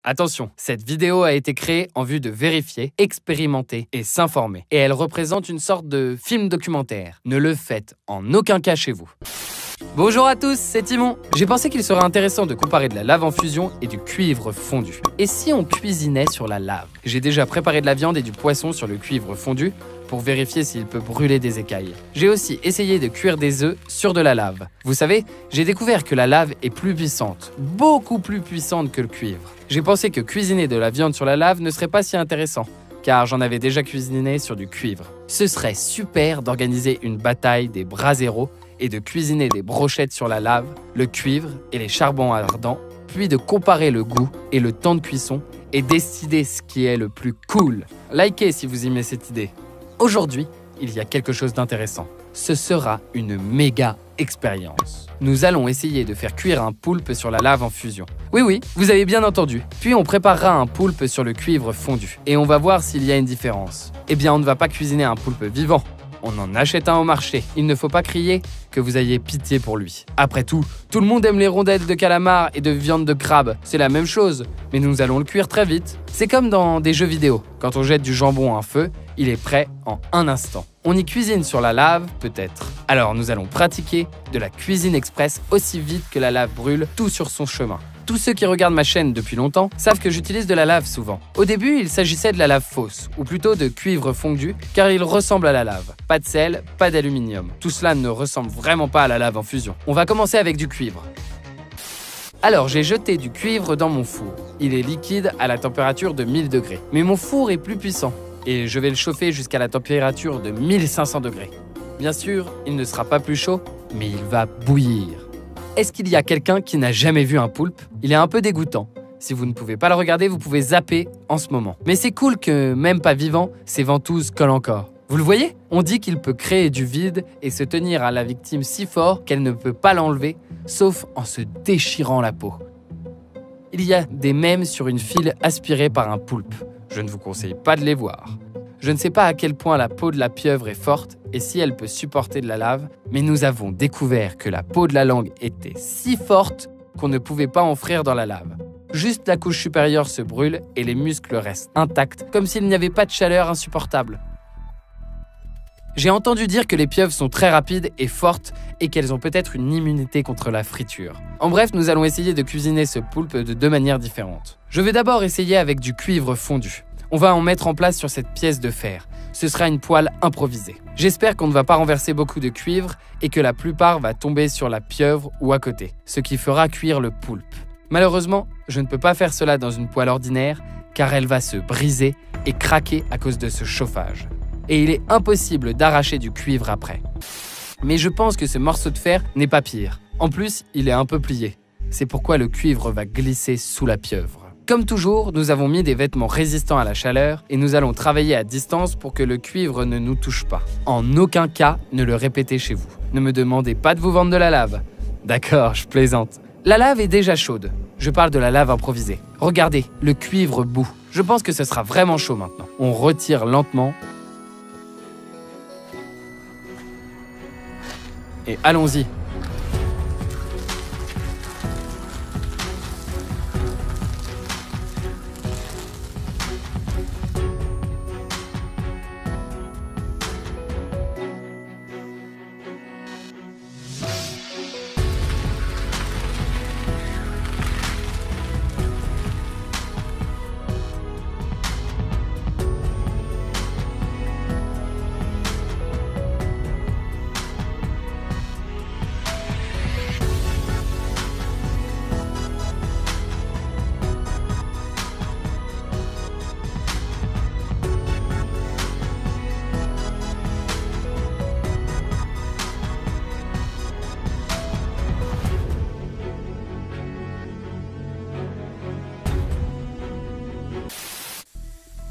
Attention, cette vidéo a été créée en vue de vérifier, expérimenter et s'informer. Et elle représente une sorte de film documentaire. Ne le faites en aucun cas chez vous. Bonjour à tous, c'est Timon. J'ai pensé qu'il serait intéressant de comparer de la lave en fusion et du cuivre fondu. Et si on cuisinait sur la lave? J'ai déjà préparé de la viande et du poisson sur le cuivre fondu pour vérifier s'il peut brûler des écailles. J'ai aussi essayé de cuire des œufs sur de la lave. Vous savez, j'ai découvert que la lave est plus puissante, beaucoup plus puissante que le cuivre. J'ai pensé que cuisiner de la viande sur la lave ne serait pas si intéressant, car j'en avais déjà cuisiné sur du cuivre. Ce serait super d'organiser une bataille des braseros et de cuisiner des brochettes sur la lave, le cuivre et les charbons ardents, puis de comparer le goût et le temps de cuisson et décider ce qui est le plus cool. Likez si vous aimez cette idée. Aujourd'hui, il y a quelque chose d'intéressant. Ce sera une méga expérience. Nous allons essayer de faire cuire un poulpe sur la lave en fusion. Oui, vous avez bien entendu. Puis on préparera un poulpe sur le cuivre fondu. Et on va voir s'il y a une différence. Eh bien, on ne va pas cuisiner un poulpe vivant. On en achète un au marché. Il ne faut pas crier que vous ayez pitié pour lui. Après tout le monde aime les rondelles de calamar et de viande de crabe. C'est la même chose, mais nous allons le cuire très vite. C'est comme dans des jeux vidéo. Quand on jette du jambon à un feu, il est prêt en un instant. On y cuisine sur la lave, peut-être. Alors nous allons pratiquer de la cuisine express aussi vite que la lave brûle, tout sur son chemin. Tous ceux qui regardent ma chaîne depuis longtemps savent que j'utilise de la lave souvent. Au début, il s'agissait de la lave fausse, ou plutôt de cuivre fondu, car il ressemble à la lave. Pas de sel, pas d'aluminium. Tout cela ne ressemble vraiment pas à la lave en fusion. On va commencer avec du cuivre. Alors, j'ai jeté du cuivre dans mon four. Il est liquide à la température de 1000 degrés. Mais mon four est plus puissant, et je vais le chauffer jusqu'à la température de 1500 degrés. Bien sûr, il ne sera pas plus chaud, mais il va bouillir. Est-ce qu'il y a quelqu'un qui n'a jamais vu un poulpe? Il est un peu dégoûtant. Si vous ne pouvez pas le regarder, vous pouvez zapper en ce moment. Mais c'est cool que, même pas vivant, ses ventouses collent encore. Vous le voyez? On dit qu'il peut créer du vide et se tenir à la victime si fort qu'elle ne peut pas l'enlever, sauf en se déchirant la peau. Il y a des mèmes sur une file aspirée par un poulpe. Je ne vous conseille pas de les voir. Je ne sais pas à quel point la peau de la pieuvre est forte et si elle peut supporter de la lave, mais nous avons découvert que la peau de la langue était si forte qu'on ne pouvait pas en frire dans la lave. Juste la couche supérieure se brûle et les muscles restent intacts, comme s'il n'y avait pas de chaleur insupportable. J'ai entendu dire que les pieuvres sont très rapides et fortes et qu'elles ont peut-être une immunité contre la friture. En bref, nous allons essayer de cuisiner ce poulpe de deux manières différentes. Je vais d'abord essayer avec du cuivre fondu. On va en mettre en place sur cette pièce de fer. Ce sera une poêle improvisée. J'espère qu'on ne va pas renverser beaucoup de cuivre et que la plupart va tomber sur la pieuvre ou à côté, ce qui fera cuire le poulpe. Malheureusement, je ne peux pas faire cela dans une poêle ordinaire car elle va se briser et craquer à cause de ce chauffage. Et il est impossible d'arracher du cuivre après. Mais je pense que ce morceau de fer n'est pas pire. En plus, il est un peu plié. C'est pourquoi le cuivre va glisser sous la pieuvre. Comme toujours, nous avons mis des vêtements résistants à la chaleur et nous allons travailler à distance pour que le cuivre ne nous touche pas. En aucun cas, ne le répétez chez vous. Ne me demandez pas de vous vendre de la lave. D'accord, je plaisante. La lave est déjà chaude. Je parle de la lave improvisée. Regardez, le cuivre bout. Je pense que ce sera vraiment chaud maintenant. On retire lentement. Et allons-y.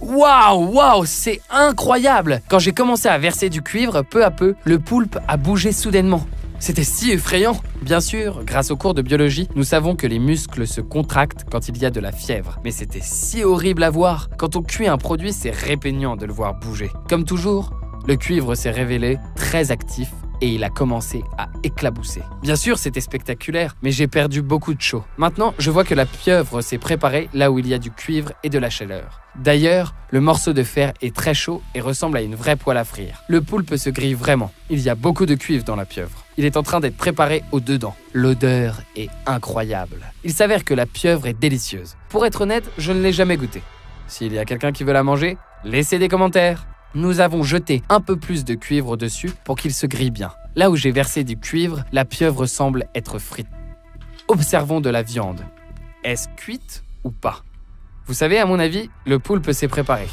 Waouh, c'est incroyable! Quand j'ai commencé à verser du cuivre, peu à peu, le poulpe a bougé soudainement. C'était si effrayant! Bien sûr, grâce aux cours de biologie, nous savons que les muscles se contractent quand il y a de la fièvre. Mais c'était si horrible à voir! Quand on cuit un produit, c'est répugnant de le voir bouger. Comme toujours, le cuivre s'est révélé très actif et il a commencé à éclabousser. Bien sûr, c'était spectaculaire, mais j'ai perdu beaucoup de chaud. Maintenant, je vois que la pieuvre s'est préparée là où il y a du cuivre et de la chaleur. D'ailleurs, le morceau de fer est très chaud et ressemble à une vraie poêle à frire. Le poulpe se grille vraiment. Il y a beaucoup de cuivre dans la pieuvre. Il est en train d'être préparé au-dedans. L'odeur est incroyable. Il s'avère que la pieuvre est délicieuse. Pour être honnête, je ne l'ai jamais goûtée. S'il y a quelqu'un qui veut la manger, laissez des commentaires. Nous avons jeté un peu plus de cuivre dessus pour qu'il se grille bien. Là où j'ai versé du cuivre, la pieuvre semble être frite. Observons de la viande. Est-ce cuite ou pas? Vous savez, à mon avis, le poulpe s'est préparé.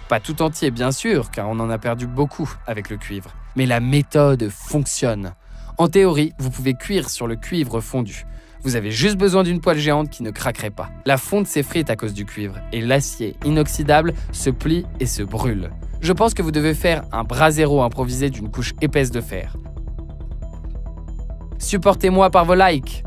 Pas tout entier, bien sûr, car on en a perdu beaucoup avec le cuivre. Mais la méthode fonctionne. En théorie, vous pouvez cuire sur le cuivre fondu. Vous avez juste besoin d'une poêle géante qui ne craquerait pas. La fonte s'effrite à cause du cuivre et l'acier inoxydable se plie et se brûle. Je pense que vous devez faire un brasero improvisé d'une couche épaisse de fer. Supportez-moi par vos likes.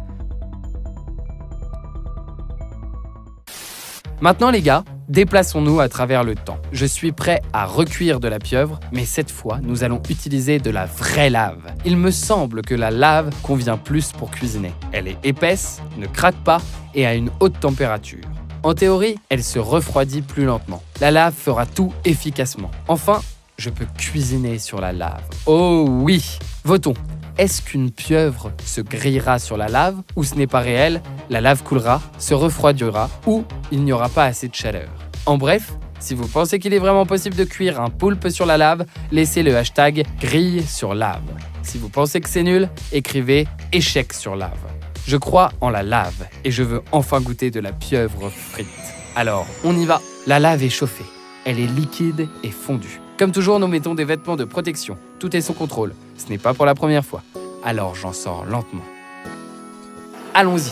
Maintenant les gars, déplaçons-nous à travers le temps. Je suis prêt à recuire de la pieuvre, mais cette fois, nous allons utiliser de la vraie lave. Il me semble que la lave convient plus pour cuisiner. Elle est épaisse, ne craque pas et a une haute température. En théorie, elle se refroidit plus lentement. La lave fera tout efficacement. Enfin, je peux cuisiner sur la lave. Oh oui! Votons. Est-ce qu'une pieuvre se grillera sur la lave ou ce n'est pas réel, la lave coulera, se refroidira ou il n'y aura pas assez de chaleur? En bref, si vous pensez qu'il est vraiment possible de cuire un poulpe sur la lave, laissez le hashtag grille sur lave. Si vous pensez que c'est nul, écrivez échec sur lave. Je crois en la lave et je veux enfin goûter de la pieuvre frite. Alors, on y va. La lave est chauffée. Elle est liquide et fondue. Comme toujours, nous mettons des vêtements de protection. Tout est sous contrôle. Ce n'est pas pour la première fois. Alors j'en sors lentement. Allons-y.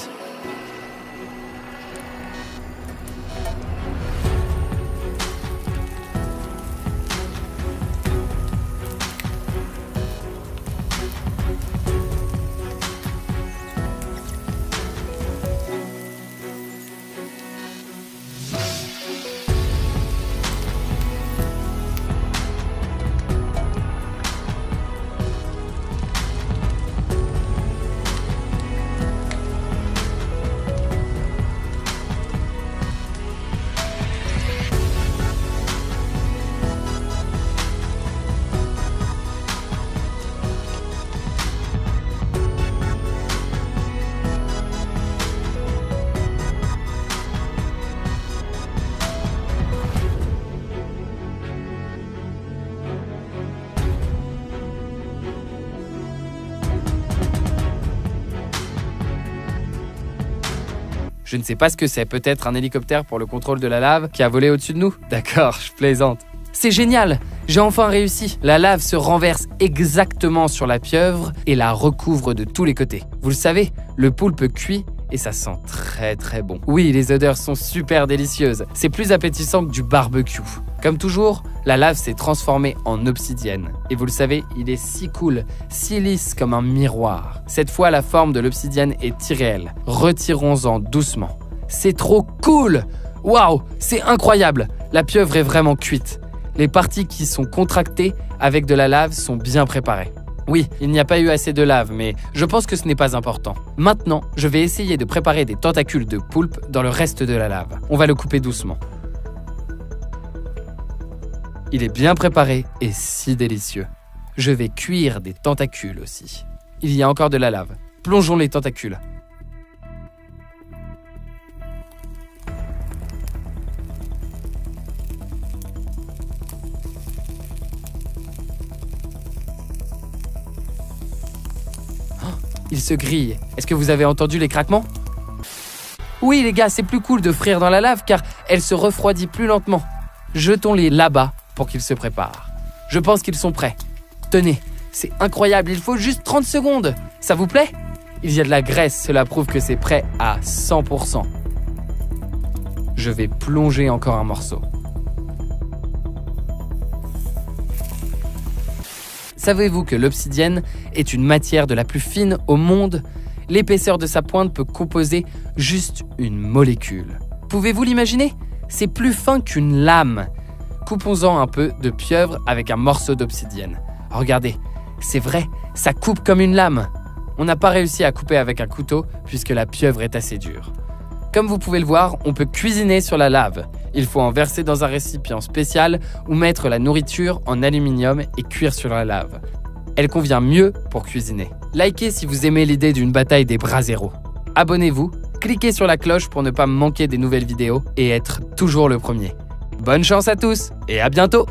Je ne sais pas ce que c'est, peut-être un hélicoptère pour le contrôle de la lave qui a volé au-dessus de nous? D'accord, je plaisante. C'est génial! J'ai enfin réussi! La lave se renverse exactement sur la pieuvre et la recouvre de tous les côtés. Vous le savez, le poulpe cuit et ça sent très très bon. Oui, les odeurs sont super délicieuses. C'est plus appétissant que du barbecue. Comme toujours, la lave s'est transformée en obsidienne. Et vous le savez, il est si cool, si lisse comme un miroir. Cette fois, la forme de l'obsidienne est irréelle. Retirons-en doucement. C'est trop cool! Waouh, c'est incroyable! La pieuvre est vraiment cuite. Les parties qui sont contractées avec de la lave sont bien préparées. Oui, il n'y a pas eu assez de lave, mais je pense que ce n'est pas important. Maintenant, je vais essayer de préparer des tentacules de poulpe dans le reste de la lave. On va le couper doucement. Il est bien préparé et si délicieux. Je vais cuire des tentacules aussi. Il y a encore de la lave. Plongeons les tentacules. Il se grille. Est-ce que vous avez entendu les craquements? Oui les gars, c'est plus cool de frire dans la lave car elle se refroidit plus lentement. Jetons-les là-bas pour qu'ils se préparent. Je pense qu'ils sont prêts. Tenez, c'est incroyable, il faut juste 30 secondes. Ça vous plaît? Il y a de la graisse, cela prouve que c'est prêt à 100%. Je vais plonger encore un morceau. Savez-vous que l'obsidienne est une matière de la plus fine au monde? L'épaisseur de sa pointe peut composer juste une molécule. Pouvez-vous l'imaginer? C'est plus fin qu'une lame. Coupons-en un peu de pieuvre avec un morceau d'obsidienne. Regardez, c'est vrai, ça coupe comme une lame. On n'a pas réussi à couper avec un couteau puisque la pieuvre est assez dure. Comme vous pouvez le voir, on peut cuisiner sur la lave. Il faut en verser dans un récipient spécial ou mettre la nourriture en aluminium et cuire sur la lave. Elle convient mieux pour cuisiner. Likez si vous aimez l'idée d'une bataille des braseros. Abonnez-vous, cliquez sur la cloche pour ne pas manquer des nouvelles vidéos et être toujours le premier. Bonne chance à tous et à bientôt!